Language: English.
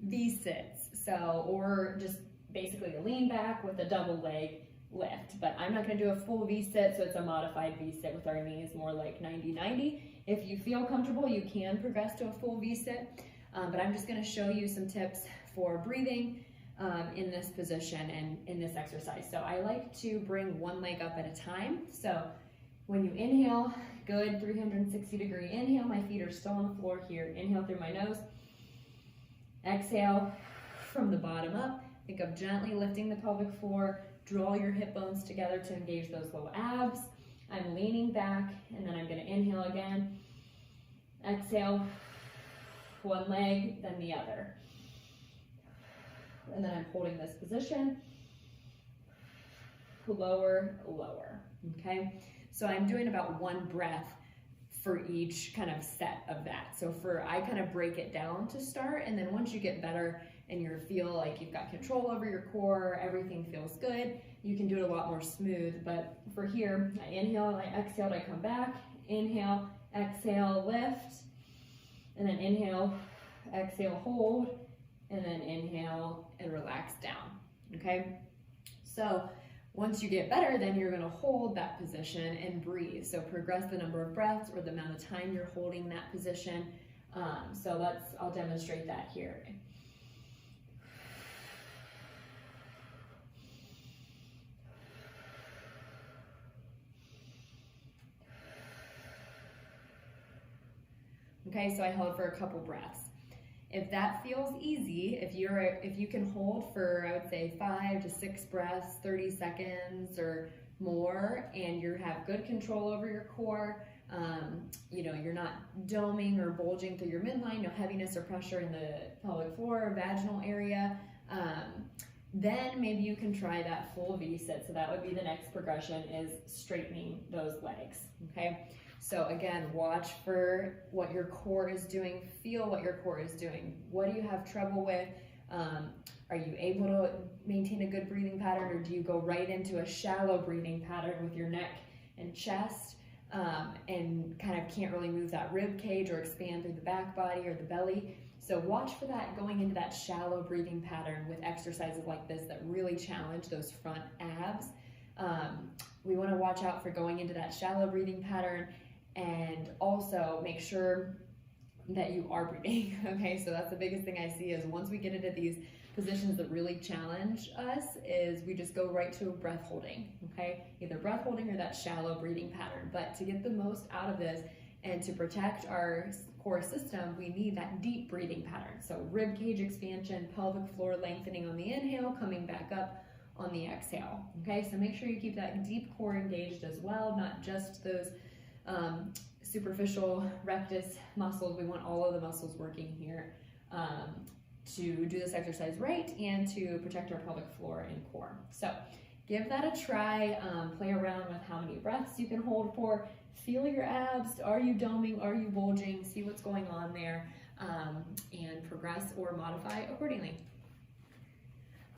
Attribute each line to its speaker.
Speaker 1: V-sits, so, or just basically a lean back with a double leg lift. But I'm not going to do a full V-sit, so it's a modified V-sit with our knees more like 90-90. If you feel comfortable, you can progress to a full V-sit, but I'm just going to show you some tips for breathing in this position and in this exercise. So I like to bring one leg up at a time. So when you inhale, good 360-degree inhale, my feet are still on the floor here. Inhale through my nose. Exhale from the bottom up. Think of gently lifting the pelvic floor. Draw your hip bones together to engage those low abs. I'm leaning back, and then I'm going to inhale again. Exhale, one leg, then the other. And then I'm holding this position. Lower, lower, okay? So I'm doing about one breath for each kind of set of that. So I kind of break it down to start, and then once you get better and you feel like you've got control over your core, everything feels good, you can do it a lot more smooth. But for here, I inhale, I exhale, I come back, inhale, exhale, lift, and then inhale, exhale, hold, and then inhale and relax down, okay? So once you get better, then you're gonna hold that position and breathe. So progress the number of breaths or the amount of time you're holding that position. I'll demonstrate that here. Okay, so I held for a couple breaths. If that feels easy, if you can hold for, I would say 5 to 6 breaths, 30 seconds or more, and you have good control over your core, you're not doming or bulging through your midline, no heaviness or pressure in the pelvic floor or vaginal area, then maybe you can try that full V-sit. So that would be the next progression, is straightening those legs, okay? So again, watch for what your core is doing, feel what your core is doing. What do you have trouble with? Are you able to maintain a good breathing pattern, or do you go right into a shallow breathing pattern with your neck and chest and kind of can't really move that rib cage or expand through the back body or the belly? So watch for that, going into that shallow breathing pattern with exercises like this that really challenge those front abs. We want to watch out for going into that shallow breathing pattern, and also make sure that you are breathing, okay? So that's the biggest thing I see, is once we get into these positions that really challenge us, is we just go right to breath holding, okay? Either breath holding or that shallow breathing pattern. But to get the most out of this and to protect our core system, we need that deep breathing pattern. So rib cage expansion, pelvic floor lengthening on the inhale, coming back up on the exhale, okay? So make sure you keep that deep core engaged as well, not just those superficial rectus muscles. We want all of the muscles working here to do this exercise right and to protect our pelvic floor and core. So give that a try. Play around with how many breaths you can hold for. Feel your abs. Are you doming? Are you bulging? See what's going on there, and progress or modify accordingly.